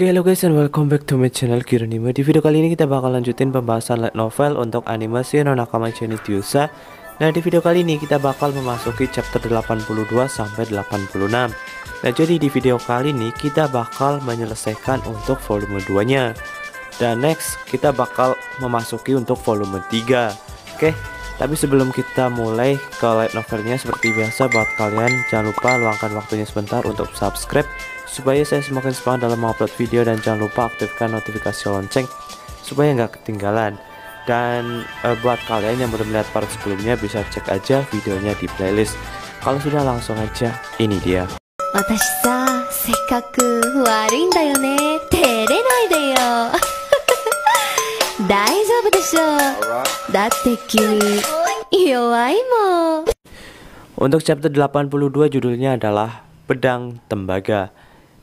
Oke, halo guys and welcome back to my channel Kiranime. Di video kali ini kita bakal lanjutin pembahasan light novel untuk anime Shino Nakama Zenitsuya. Nah, di video kali ini kita bakal memasuki chapter 82 sampai 86. Nah, jadi di video kali ini kita bakal menyelesaikan untuk volume 2-nya. Dan next kita bakal memasuki untuk volume 3. Oke, tapi sebelum kita mulai ke light novelnya, seperti biasa buat kalian jangan lupa luangkan waktunya sebentar untuk subscribe supaya saya semakin semangat dalam mengupload video, dan jangan lupa aktifkan notifikasi lonceng supaya nggak ketinggalan. Dan buat kalian yang belum melihat part sebelumnya bisa cek aja videonya di playlist. Kalau sudah langsung aja, ini dia. Untuk chapter 82 judulnya adalah Pedang Tembaga.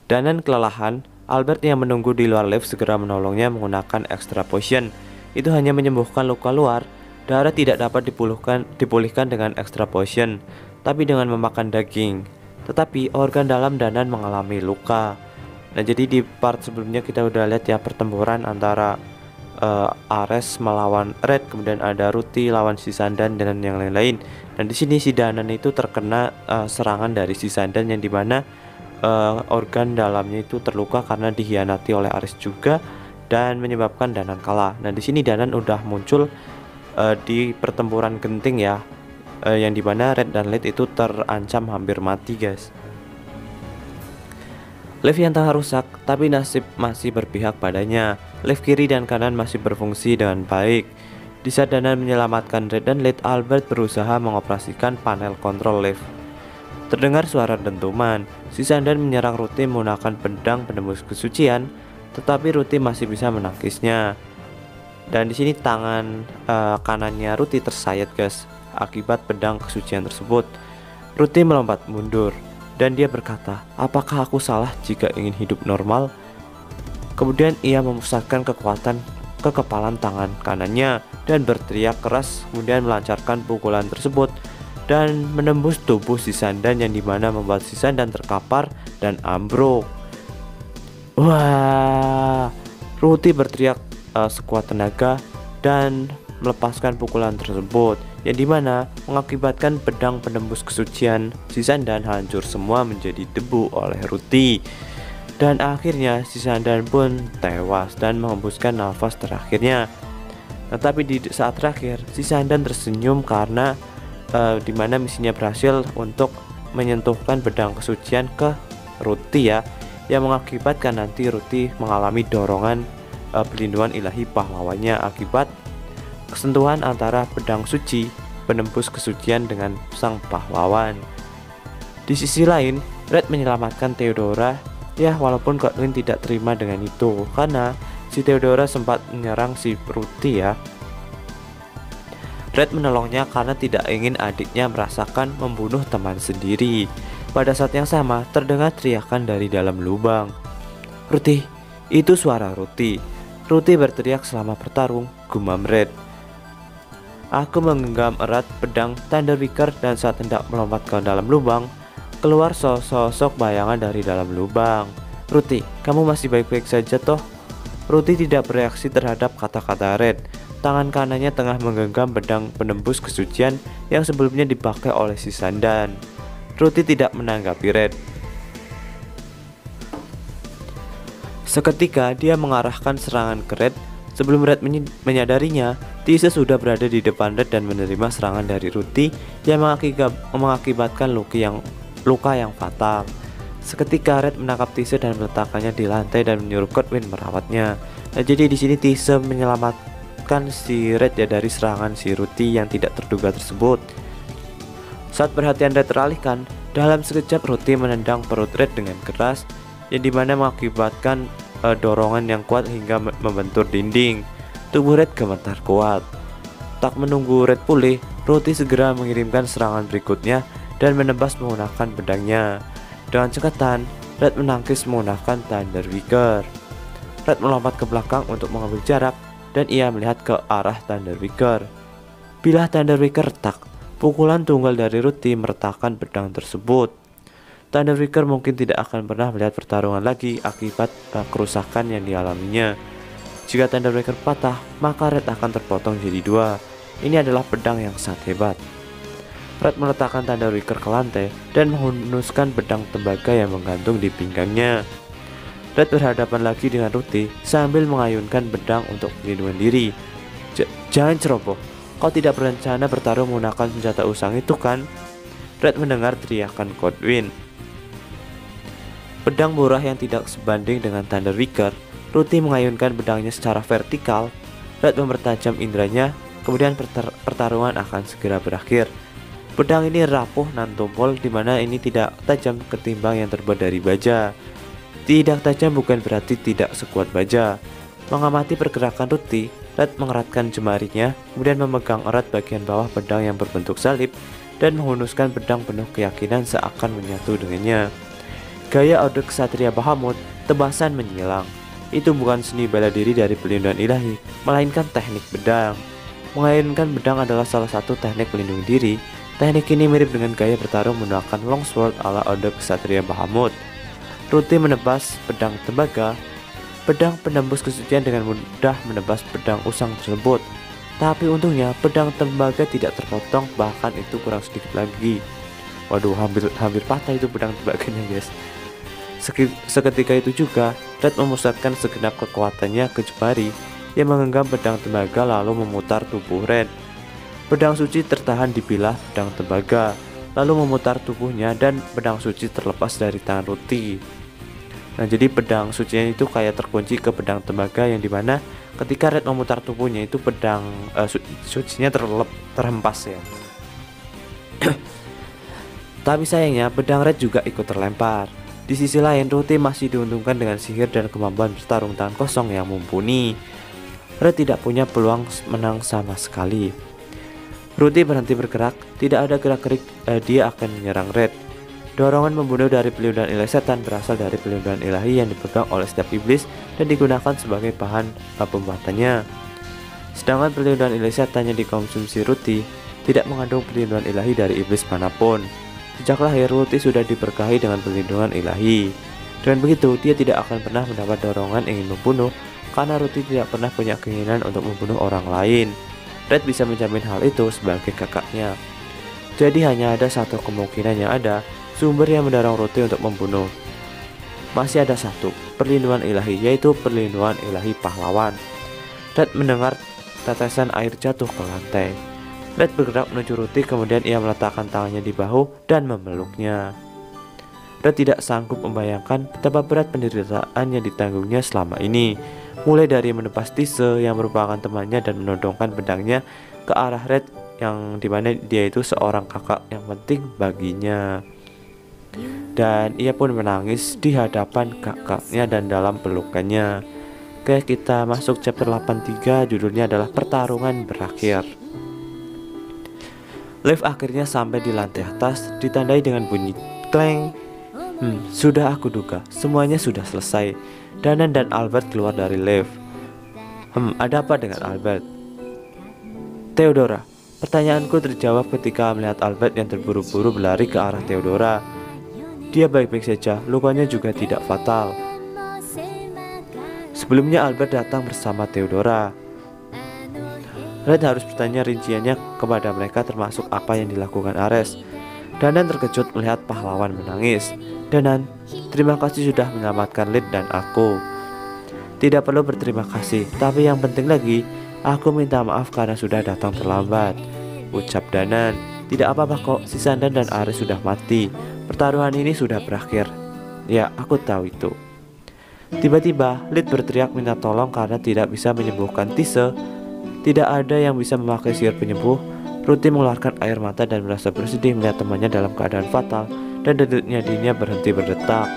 Danan kelelahan, Albert yang menunggu di luar lift segera menolongnya menggunakan extra potion. Itu hanya menyembuhkan luka luar. Darah tidak dapat dipulihkan dengan extra potion, tapi dengan memakan daging. Tetapi organ dalam Danan mengalami luka. Nah, jadi di part sebelumnya kita udah lihat ya pertempuran antara Ares melawan Red, kemudian ada Ruti lawan si Sandan dan yang lain-lain. Dan di sini si Danan itu terkena serangan dari si Sandan, yang dimana organ dalamnya itu terluka karena dikhianati oleh Ares juga dan menyebabkan Danan kalah. Nah, di sini Danan udah muncul di pertempuran genting ya, yang dimana Red dan Lead itu terancam hampir mati guys. Lift yang tengah rusak, tapi nasib masih berpihak padanya. Lift kiri dan kanan masih berfungsi dengan baik. Di saat Danan menyelamatkan Red dan Lead, Albert berusaha mengoperasikan panel kontrol lift. Terdengar suara dentuman. Si Sandan menyerang Ruti menggunakan pedang penembus kesucian, tetapi Ruti masih bisa menangkisnya. Dan di sini tangan kanannya Ruti tersayat guys akibat pedang kesucian tersebut. Ruti melompat mundur dan dia berkata, "Apakah aku salah jika ingin hidup normal?" Kemudian ia memusatkan kekuatan ke kepalan tangan kanannya dan berteriak keras, kemudian melancarkan pukulan tersebut dan menembus tubuh si Sandan, yang dimana membuat si Sandan terkapar dan ambruk. Wah, Ruti berteriak sekuat tenaga dan melepaskan pukulan tersebut, yang dimana mengakibatkan pedang penembus kesucian si Sandan hancur semua menjadi debu oleh Ruti. Dan akhirnya si Sandan pun tewas dan menghembuskan nafas terakhirnya. Nah, tapi di saat terakhir si Sandan tersenyum karena dimana misinya berhasil untuk menyentuhkan pedang kesucian ke Ruti ya, yang mengakibatkan nanti Ruti mengalami dorongan pelindungan ilahi pahlawannya akibat kesentuhan antara pedang suci penembus kesucian dengan sang pahlawan. Di sisi lain, Red menyelamatkan Theodora ya, walaupun Godwin tidak terima dengan itu karena si Theodora sempat menyerang si Ruti ya. Red menolongnya karena tidak ingin adiknya merasakan membunuh teman sendiri. Pada saat yang sama terdengar teriakan dari dalam lubang. "Ruti!" Itu suara Ruti. Ruti berteriak selama bertarung, gumam Red. "Aku menggenggam erat pedang Thunderwicker dan saat hendak melompat ke dalam lubang, keluar sosok bayangan dari dalam lubang. Ruti, kamu masih baik-baik saja toh?" Ruti tidak bereaksi terhadap kata-kata Red. Tangan kanannya tengah menggenggam pedang penembus kesucian yang sebelumnya dipakai oleh si Sandan. Ruti tidak menanggapi Red. Seketika dia mengarahkan serangan ke Red. Sebelum Red menyadarinya, Tise sudah berada di depan Red dan menerima serangan dari Ruti yang mengakibatkan luka yang fatal. Seketika Red menangkap Tise dan meletakkannya di lantai dan menyuruh Godwin merawatnya. Nah, jadi di sini Tise menyelamatkan si Red ya dari serangan si Ruti yang tidak terduga tersebut. Saat perhatian Red teralihkan, dalam sekejap Ruti menendang perut Red dengan keras, yang dimana mengakibatkan dorongan yang kuat hingga membentur dinding. Tubuh Red gemetar kuat. Tak menunggu Red pulih, Ruti segera mengirimkan serangan berikutnya dan menebas menggunakan pedangnya. Dengan cekatan, Red menangkis menggunakan Thunderwicker. Red melompat ke belakang untuk mengambil jarak dan ia melihat ke arah Thunderwicker. Bila Thunderwicker retak, pukulan tunggal dari Ruti meretakkan pedang tersebut. Thunderbreaker mungkin tidak akan pernah melihat pertarungan lagi akibat kerusakan yang dialaminya. Jika Thunderbreaker patah, maka Red akan terpotong jadi dua. Ini adalah pedang yang sangat hebat. Red meletakkan Thunderbreaker ke lantai dan menghunuskan pedang tembaga yang menggantung di pinggangnya. Red berhadapan lagi dengan Ruti sambil mengayunkan pedang untuk perlindungan diri. Jangan ceroboh, kau tidak berencana bertarung menggunakan senjata usang itu kan? Red mendengar teriakan Godwin. Pedang murah yang tidak sebanding dengan Thunderbreaker, Ruti mengayunkan pedangnya secara vertikal. Red mempertajam indranya, kemudian pertarungan akan segera berakhir. Pedang ini rapuh nan tumpul, dimana ini tidak tajam ketimbang yang terbuat dari baja. Tidak tajam bukan berarti tidak sekuat baja. Mengamati pergerakan Ruti, Red mengeratkan jemarinya, kemudian memegang erat bagian bawah pedang yang berbentuk salib dan menghunuskan pedang penuh keyakinan seakan menyatu dengannya. Gaya Orde Ksatria Bahamut, tebasan menyilang. Itu bukan seni bela diri dari pelindungan ilahi, melainkan teknik pedang. Mengayunkan pedang adalah salah satu teknik pelindung diri. Teknik ini mirip dengan gaya bertarung menggunakan longsword ala Orde Ksatria Bahamut. Ruti menebas pedang tembaga. Pedang penembus kesucian dengan mudah menebas pedang usang tersebut. Tapi untungnya pedang tembaga tidak terpotong, bahkan itu kurang sedikit lagi. Waduh, hampir patah itu pedang tembaganya, guys. Seketika itu juga, Red memusatkan segenap kekuatannya ke jemari yang menggenggam pedang tembaga lalu memutar tubuh Red. Pedang suci tertahan di bilah pedang tembaga, lalu memutar tubuhnya dan pedang suci terlepas dari tangan Ruti. Nah, jadi pedang sucinya itu kayak terkunci ke pedang tembaga, yang dimana ketika Red memutar tubuhnya itu pedang sucinya terhempas ya. Tapi sayangnya pedang Red juga ikut terlempar. Di sisi lain, Ruti masih diuntungkan dengan sihir dan kemampuan bertarung tangan kosong yang mumpuni. Red tidak punya peluang menang sama sekali. Ruti berhenti bergerak, tidak ada gerak-gerik, dia akan menyerang Red. Dorongan membunuh dari pelindungan ilahi setan berasal dari pelindungan ilahi yang dipegang oleh setiap iblis dan digunakan sebagai bahan pembuatannya. Sedangkan pelindungan ilahi setan yang dikonsumsi Ruti tidak mengandung pelindungan ilahi dari iblis manapun. Sejak lahir, Ruti sudah diberkahi dengan perlindungan ilahi. Dengan begitu, dia tidak akan pernah mendapat dorongan ingin membunuh, karena Ruti tidak pernah punya keinginan untuk membunuh orang lain. Red bisa menjamin hal itu sebagai kakaknya. Jadi hanya ada satu kemungkinan yang ada, sumber yang mendorong Ruti untuk membunuh. Masih ada satu, perlindungan ilahi, yaitu perlindungan ilahi pahlawan. Red mendengar tetesan air jatuh ke lantai. Red bergerak menuju Ruti, kemudian ia meletakkan tangannya di bahu dan memeluknya. Red tidak sanggup membayangkan betapa berat penderitaan yang ditanggungnya selama ini, mulai dari menebas Tise yang merupakan temannya dan menodongkan pedangnya ke arah Red, yang dimana dia itu seorang kakak yang penting baginya. Dan ia pun menangis di hadapan kakaknya dan dalam pelukannya. Oke, kita masuk chapter 83, judulnya adalah Pertarungan Berakhir. Lift akhirnya sampai di lantai atas, ditandai dengan bunyi kleng. Sudah aku duga, semuanya sudah selesai. Danan dan Albert keluar dari lift. Ada apa dengan Albert? Theodora. Pertanyaanku terjawab ketika melihat Albert yang terburu-buru berlari ke arah Theodora. Dia baik-baik saja, lukanya juga tidak fatal. Sebelumnya Albert datang bersama Theodora. Red harus bertanya rinciannya kepada mereka, termasuk apa yang dilakukan Ares. Danan terkejut melihat pahlawan menangis. Danan, terima kasih sudah menyelamatkan Lid dan aku. Tidak perlu berterima kasih, tapi yang penting lagi, aku minta maaf karena sudah datang terlambat, ucap Danan. Tidak apa-apa kok, si Sandan dan Ares sudah mati. Pertarungan ini sudah berakhir. Ya, aku tahu itu. Tiba-tiba, Lid berteriak minta tolong karena tidak bisa menyembuhkan Tise. Tidak ada yang bisa memakai sihir penyembuh. Ruti mengeluarkan air mata dan merasa bersedih melihat temannya dalam keadaan fatal, dan denyut nadinya berhenti berdetak.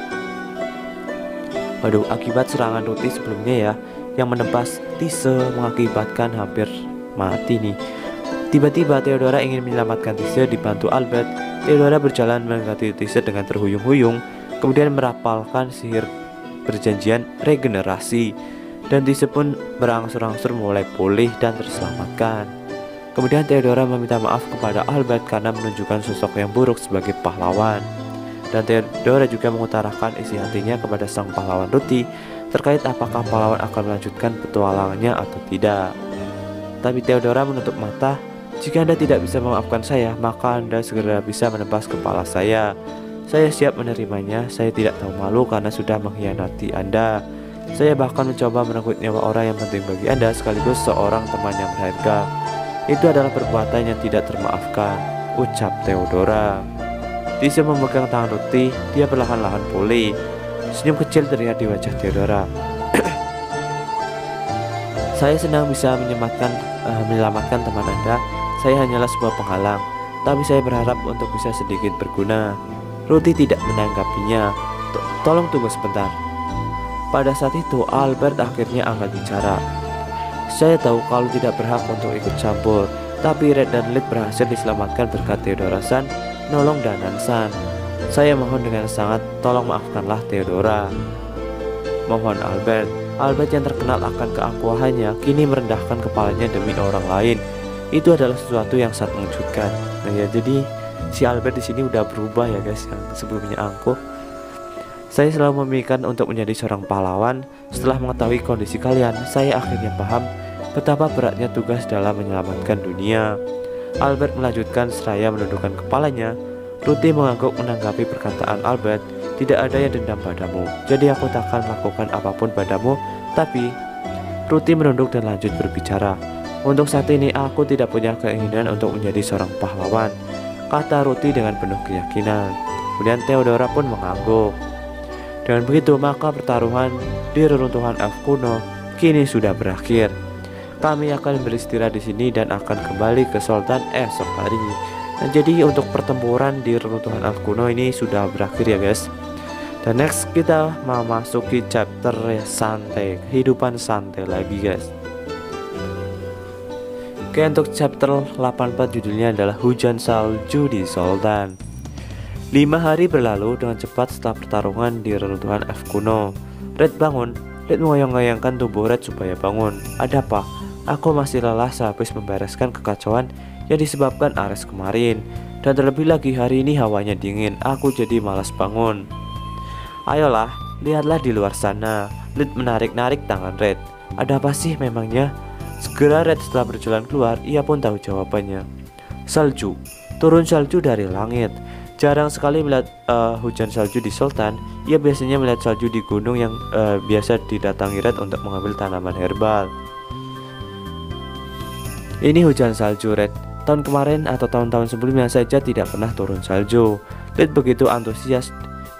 Waduh, akibat serangan Ruti sebelumnya ya, yang menebas Tise mengakibatkan hampir mati nih. Tiba-tiba Theodora ingin menyelamatkan Tise dibantu Albert. Theodora berjalan mendekati Tise dengan terhuyung-huyung, kemudian merapalkan sihir perjanjian regenerasi. Dan Tise pun berangsur-angsur mulai pulih dan terselamatkan. Kemudian Theodora meminta maaf kepada Albert karena menunjukkan sosok yang buruk sebagai pahlawan. Dan Theodora juga mengutarakan isi hatinya kepada sang pahlawan Ruti terkait apakah pahlawan akan melanjutkan petualangannya atau tidak. Tapi Theodora menutup mata. Jika Anda tidak bisa memaafkan saya, maka Anda segera bisa menebas kepala saya. Saya siap menerimanya. Saya tidak tahu malu karena sudah mengkhianati Anda. Saya bahkan mencoba merenggut nyawa orang yang penting bagi Anda sekaligus seorang teman yang berharga. Itu adalah perbuatan yang tidak termaafkan, ucap Theodora. Tisa memegang tangan Ruti. Dia perlahan-lahan pulih. Senyum kecil terlihat di wajah Theodora. Saya senang bisa menyelamatkan teman Anda. Saya hanyalah sebuah penghalang, tapi saya berharap untuk bisa sedikit berguna. Ruti tidak menanggapinya. Tolong tunggu sebentar. Pada saat itu Albert akhirnya angkat bicara. Saya tahu kalau tidak berhak untuk ikut campur, tapi Red dan Lid berhasil diselamatkan berkat Theodora San nolong Danan San. Saya mohon dengan sangat, tolong maafkanlah Theodora. Mohon Albert. Albert yang terkenal akan keangkuhannya kini merendahkan kepalanya demi orang lain. Itu adalah sesuatu yang sangat mengejutkan. Nah ya, jadi si Albert di sini udah berubah ya guys, yang sebelumnya angkuh. Saya selalu memimpikan untuk menjadi seorang pahlawan. Setelah mengetahui kondisi kalian, saya akhirnya paham betapa beratnya tugas dalam menyelamatkan dunia. Albert melanjutkan seraya menundukkan kepalanya. Ruti mengangguk menanggapi perkataan Albert. Tidak ada yang dendam padamu, jadi aku tak akan melakukan apapun padamu. Tapi Ruti menunduk dan lanjut berbicara. Untuk saat ini aku tidak punya keinginan untuk menjadi seorang pahlawan, kata Ruti dengan penuh keyakinan. Kemudian Theodora pun mengangguk. Dengan begitu maka pertaruhan di reruntuhan elf kuno kini sudah berakhir. Kami akan beristirahat di sini dan akan kembali ke Sultan esok hari. Nah, jadi untuk pertempuran di reruntuhan elf kuno ini sudah berakhir ya guys. Dan next kita mau masuki chapter santai, kehidupan santai lagi guys. Oke, untuk chapter 84 judulnya adalah Hujan Salju di Sultan. 5 hari berlalu dengan cepat setelah pertarungan di reruntuhan elf kuno. Red bangun. Red mengoyang-ngoyangkan tubuh Red supaya bangun. Ada apa? Aku masih lelah sehabis membereskan kekacauan yang disebabkan Ares kemarin. Dan terlebih lagi hari ini hawanya dingin. Aku jadi malas bangun. Ayolah, lihatlah di luar sana. Red menarik-narik tangan Red. Ada apa sih memangnya? Segera Red setelah berjalan keluar, ia pun tahu jawabannya. Salju. Turun salju dari langit. Jarang sekali melihat hujan salju di Sultan. Ia biasanya melihat salju di gunung yang biasa didatangi Red untuk mengambil tanaman herbal. Ini hujan salju Red. Tahun kemarin atau tahun-tahun sebelumnya saja tidak pernah turun salju. Red begitu antusias.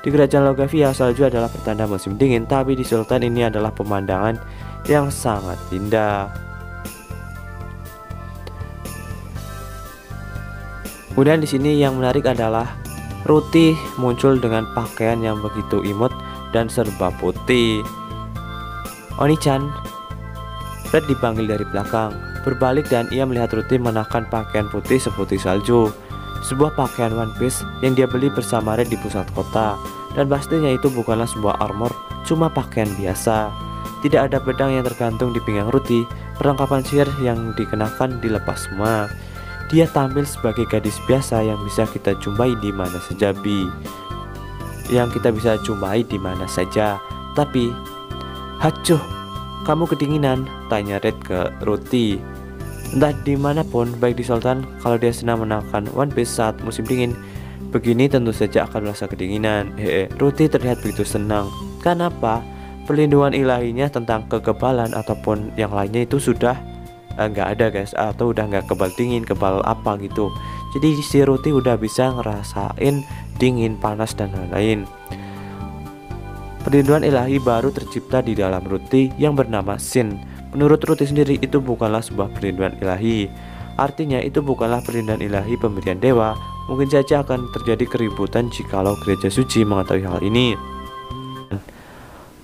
Di kerajaan Logavia salju adalah pertanda musim dingin, tapi di Sultan ini adalah pemandangan yang sangat indah. Kemudian di sini yang menarik adalah Ruti muncul dengan pakaian yang begitu imut dan serba putih. Oni-chan. Red dipanggil dari belakang. Berbalik dan ia melihat Ruti mengenakan pakaian putih seputih salju. Sebuah pakaian one piece yang dia beli bersama Red di pusat kota. Dan pastinya itu bukanlah sebuah armor, cuma pakaian biasa. Tidak ada pedang yang tergantung di pinggang Ruti. Perlengkapan sihir yang dikenakan dilepas semua. Dia tampil sebagai gadis biasa yang bisa kita jumpai di mana saja, Tapi, hacuh, kamu kedinginan? Tanya Red ke Ruti. Entah dimanapun, baik di Sultan, kalau dia senang mengenakan one piece saat musim dingin, begini tentu saja akan merasa kedinginan. Ruti terlihat begitu senang. Kenapa? Perlindungan ilahinya tentang kekebalan ataupun yang lainnya itu sudah nggak ada guys, atau udah nggak kebal dingin, kebal apa gitu. Jadi si Ruti udah bisa ngerasain dingin, panas dan lain-lain. Perlindungan ilahi baru tercipta di dalam Ruti yang bernama Sin. Menurut Ruti sendiri itu bukanlah sebuah perlindungan ilahi. Artinya itu bukanlah perlindungan ilahi pemberian dewa. Mungkin saja akan terjadi keributan jikalau gereja suci mengetahui hal ini.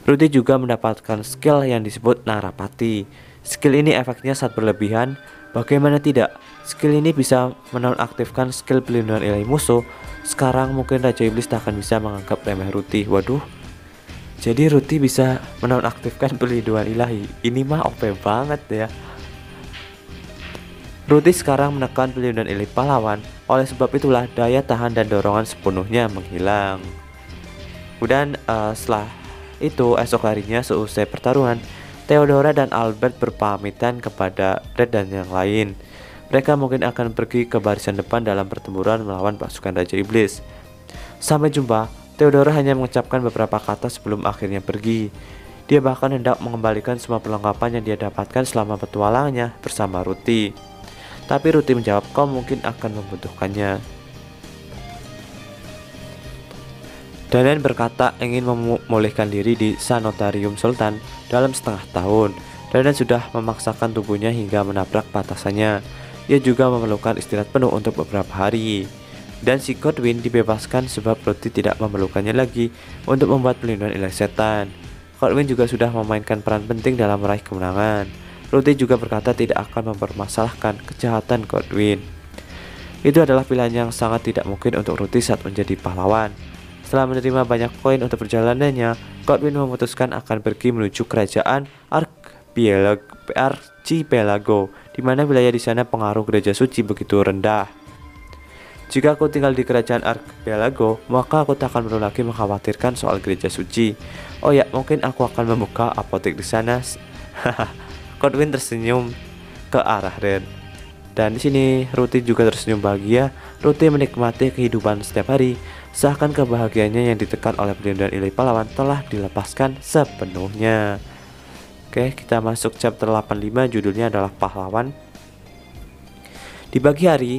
Ruti juga mendapatkan skill yang disebut Narapati. Skill ini efeknya sangat berlebihan. Bagaimana tidak? Skill ini bisa menonaktifkan skill pelindungan ilahi musuh. Sekarang mungkin Raja Iblis tak akan bisa menganggap remeh Ruti. Waduh. Jadi Ruti bisa menonaktifkan pelindungan ilahi. Ini mah OP banget ya. Ruti sekarang menekan pelindungan ilahi pahlawan Oleh sebab itulah daya tahan dan dorongan sepenuhnya menghilang. Kemudian setelah itu esok harinya seusai pertarungan, Theodora dan Albert berpamitan kepada Red dan yang lain. Mereka mungkin akan pergi ke barisan depan dalam pertempuran melawan pasukan Raja Iblis. Sampai jumpa, Theodora hanya mengucapkan beberapa kata sebelum akhirnya pergi. Dia bahkan hendak mengembalikan semua perlengkapan yang dia dapatkan selama petualangannya bersama Ruthie. Tapi Ruthie menjawab, kau mungkin akan membutuhkannya. Danan berkata ingin memulihkan diri di Sanitarium Sultan dalam setengah tahun. Danan sudah memaksakan tubuhnya hingga menabrak batasannya. Ia juga memerlukan istirahat penuh untuk beberapa hari. Dan si Godwin dibebaskan sebab Ruthie tidak memerlukannya lagi untuk membuat pelindungan ilahi setan. Godwin juga sudah memainkan peran penting dalam meraih kemenangan. Ruthie juga berkata tidak akan mempermasalahkan kejahatan Godwin. Itu adalah pilihan yang sangat tidak mungkin untuk Ruthie saat menjadi pahlawan. Setelah menerima banyak koin untuk perjalanannya, Godwin memutuskan akan pergi menuju kerajaan Archipelago, di mana wilayah di sana pengaruh gereja suci begitu rendah. Jika aku tinggal di kerajaan Archipelago, maka aku tak akan perlu lagi mengkhawatirkan soal gereja suci. Oh ya, mungkin aku akan membuka apotek di sana. Godwin tersenyum ke arah Red. Dan di sini Ruthie juga tersenyum bahagia. Ruthie menikmati kehidupan setiap hari, seakan kebahagiaannya yang ditekan oleh perlindungan ilahi pahlawan telah dilepaskan sepenuhnya. Oke, kita masuk chapter 85, judulnya adalah pahlawan. Di pagi hari,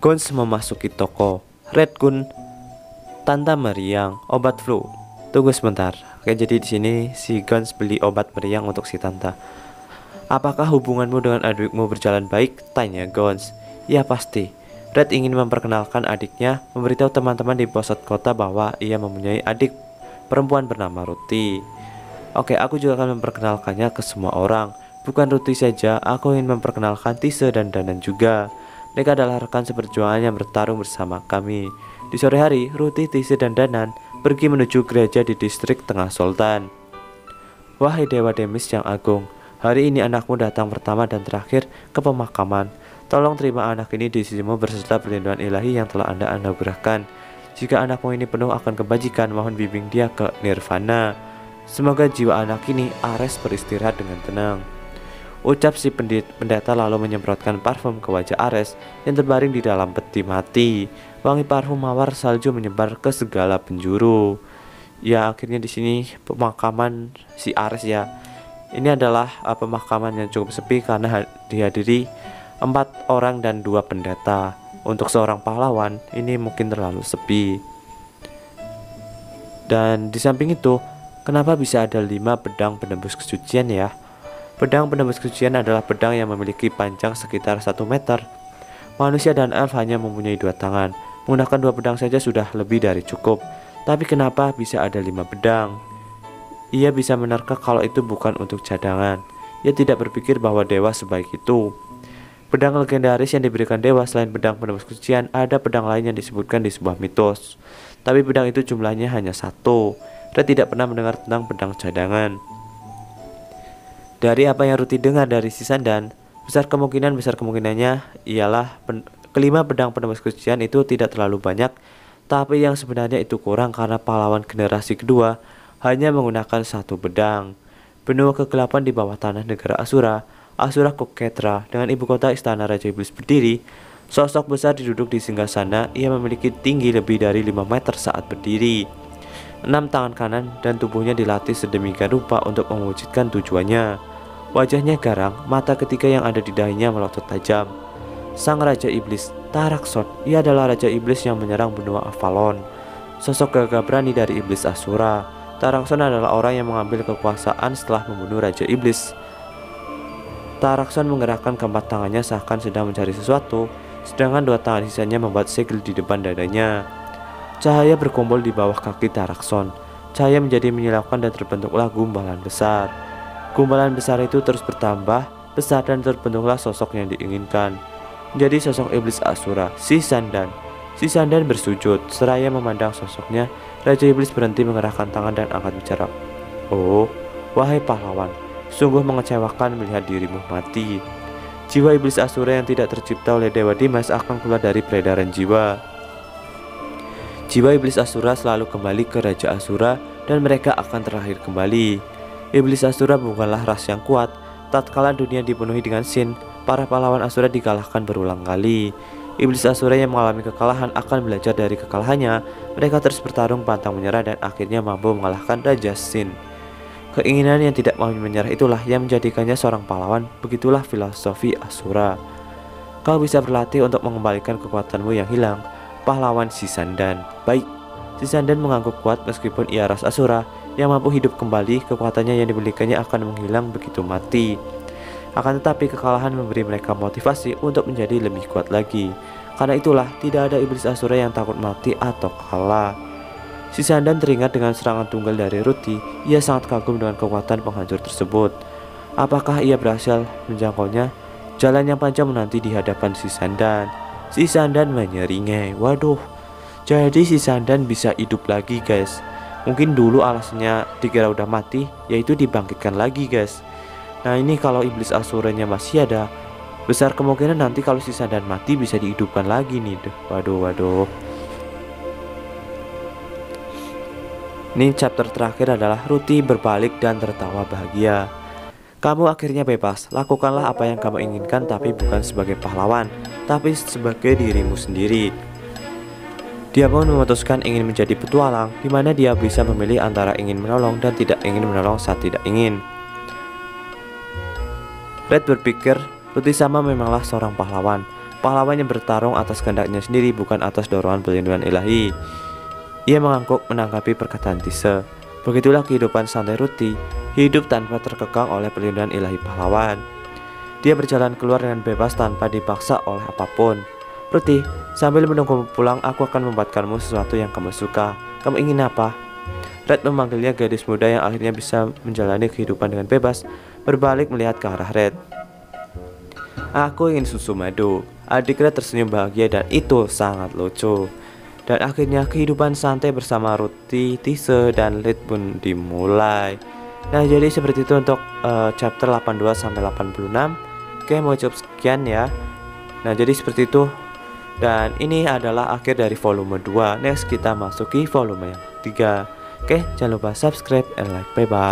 Gons memasuki toko. Red Gun, Tanta meriang, obat flu. Tunggu sebentar. Oke, jadi di sini si Gons beli obat meriang untuk si Tanta. Apakah hubunganmu dengan adikmu berjalan baik? Tanya Gons. Ya pasti. Red ingin memperkenalkan adiknya, memberitahu teman-teman di pusat kota bahwa ia mempunyai adik perempuan bernama Ruthie. Oke, aku juga akan memperkenalkannya ke semua orang. Bukan Ruthie saja, aku ingin memperkenalkan Tise dan Danan juga. Mereka adalah rekan seperjuangan yang bertarung bersama kami. Di sore hari, Ruthie, Tise, dan Danan pergi menuju gereja di distrik Tengah Sultan. Wahai Dewa Demis yang agung, hari ini anakmu datang pertama dan terakhir ke pemakaman. Tolong terima anak ini di sisimu berserta perlindungan ilahi yang telah Anda anugerahkan. Jika anakmu ini penuh akan kebajikan, mohon bimbing dia ke nirvana. Semoga jiwa anak ini Ares beristirahat dengan tenang. Ucap si pendeta lalu menyemprotkan parfum ke wajah Ares yang terbaring di dalam peti mati. Wangi parfum mawar salju menyebar ke segala penjuru. Ya, akhirnya di sini pemakaman si Ares ya. Ini adalah pemakaman yang cukup sepi karena dihadiri 4 orang dan 2 pendeta. Untuk seorang pahlawan ini mungkin terlalu sepi. Dan di samping itu, kenapa bisa ada 5 pedang penembus kesucian ya? Pedang penembus kesucian adalah pedang yang memiliki panjang sekitar 1 meter. Manusia dan elf hanya mempunyai 2 tangan. Menggunakan 2 pedang saja sudah lebih dari cukup. Tapi kenapa bisa ada 5 pedang? Ia bisa menerka kalau itu bukan untuk cadangan. Ia tidak berpikir bahwa dewa sebaik itu. Pedang legendaris yang diberikan dewa selain pedang penembus kesucian, ada pedang lain yang disebutkan di sebuah mitos. Tapi pedang itu jumlahnya hanya 1. Red tidak pernah mendengar tentang pedang cadangan. Dari apa yang Ruthie dengar dari si Sandan, besar kemungkinannya ialah kelima pedang penembus kesucian itu tidak terlalu banyak, tapi yang sebenarnya itu kurang karena pahlawan generasi kedua hanya menggunakan 1 pedang. Benua kegelapan di bawah tanah negara Asura, Asura Koketra, dengan ibu kota istana Raja Iblis berdiri. Sosok besar duduk di singgasana. Ia memiliki tinggi lebih dari 5 meter saat berdiri. 6 tangan kanan dan tubuhnya dilatih sedemikian rupa untuk mewujudkan tujuannya. Wajahnya garang, mata ketiga yang ada di dahinya melotot tajam. Sang Raja Iblis, Tarakson, ia adalah Raja Iblis yang menyerang benua Avalon. Sosok gagah berani dari Iblis Asura. Tarakson adalah orang yang mengambil kekuasaan setelah membunuh Raja Iblis. Tarakson menggerakkan keempat tangannya seakan sedang mencari sesuatu, sedangkan 2 tangan sisanya membuat segel di depan dadanya. Cahaya berkumpul di bawah kaki Tarakson. Cahaya menjadi menyilaukan dan terbentuklah gumpalan besar. Gumpalan besar itu terus bertambah besar dan terbentuklah sosok yang diinginkan. Menjadi sosok Iblis Asura, si Sandan. Si Sandan bersujud, seraya memandang sosoknya. Raja Iblis berhenti mengerahkan tangan dan angkat bicara. Oh, wahai pahlawan, sungguh mengecewakan melihat dirimu mati. Jiwa iblis Asura yang tidak tercipta oleh Dewa Dimas akan keluar dari peredaran jiwa. Jiwa iblis Asura selalu kembali ke Raja Asura dan mereka akan terlahir kembali. Iblis Asura bukanlah ras yang kuat. Tatkala dunia dipenuhi dengan sin, para pahlawan Asura dikalahkan berulang kali. Iblis Asura yang mengalami kekalahan akan belajar dari kekalahannya. Mereka terus bertarung pantang menyerah dan akhirnya mampu mengalahkan Raja Sin. Keinginan yang tidak mau menyerah itulah yang menjadikannya seorang pahlawan. Begitulah filosofi Asura. Kau bisa berlatih untuk mengembalikan kekuatanmu yang hilang. Pahlawan Sisandan. Baik, Sisandan mengangguk kuat meskipun ia ras Asura yang mampu hidup kembali. Kekuatannya yang dimilikinya akan menghilang begitu mati. Akan tetapi kekalahan memberi mereka motivasi untuk menjadi lebih kuat lagi. Karena itulah tidak ada iblis Asura yang takut mati atau kalah. Sisandan teringat dengan serangan tunggal dari Ruti. Ia sangat kagum dengan kekuatan penghancur tersebut. Apakah ia berhasil menjangkaunya? Jalan yang panjang menanti di hadapan Sisandan. Sisandan menyeringai. Waduh, jadi Sisandan bisa hidup lagi guys. Mungkin dulu alasannya dikira udah mati, yaitu dibangkitkan lagi guys. Nah ini kalau iblis Asuranya masih ada, besar kemungkinan nanti kalau Sisandan mati bisa dihidupkan lagi nih. Waduh. Ini chapter terakhir adalah Ruti berbalik dan tertawa bahagia. Kamu akhirnya bebas. Lakukanlah apa yang kamu inginkan, tapi bukan sebagai pahlawan, tapi sebagai dirimu sendiri. Dia pun memutuskan ingin menjadi petualang, di mana dia bisa memilih antara ingin menolong dan tidak ingin menolong saat tidak ingin. Red berpikir, Ruti sama memanglah seorang pahlawan. Pahlawan yang bertarung atas kehendaknya sendiri, bukan atas dorongan perlindungan ilahi. Ia mengangguk menanggapi perkataan Tise. Begitulah kehidupan santai Ruti, hidup tanpa terkekang oleh perlindungan ilahi pahlawan. Dia berjalan keluar dengan bebas tanpa dipaksa oleh apapun. Ruti, sambil menunggu pulang, aku akan membuatkanmu sesuatu yang kamu suka. Kamu ingin apa? Red memanggilnya gadis muda yang akhirnya bisa menjalani kehidupan dengan bebas, berbalik melihat ke arah Red. Aku ingin susu madu. Adik Red tersenyum bahagia dan itu sangat lucu. Dan akhirnya kehidupan santai bersama Ruti, Tise, dan Red pun dimulai. Nah jadi seperti itu untuk chapter 82 sampai 86. Oke, mau cukup sekian ya. Nah jadi seperti itu. Dan ini adalah akhir dari volume 2. Next kita masuki volume yang 3. Oke, jangan lupa subscribe and like. Bye bye.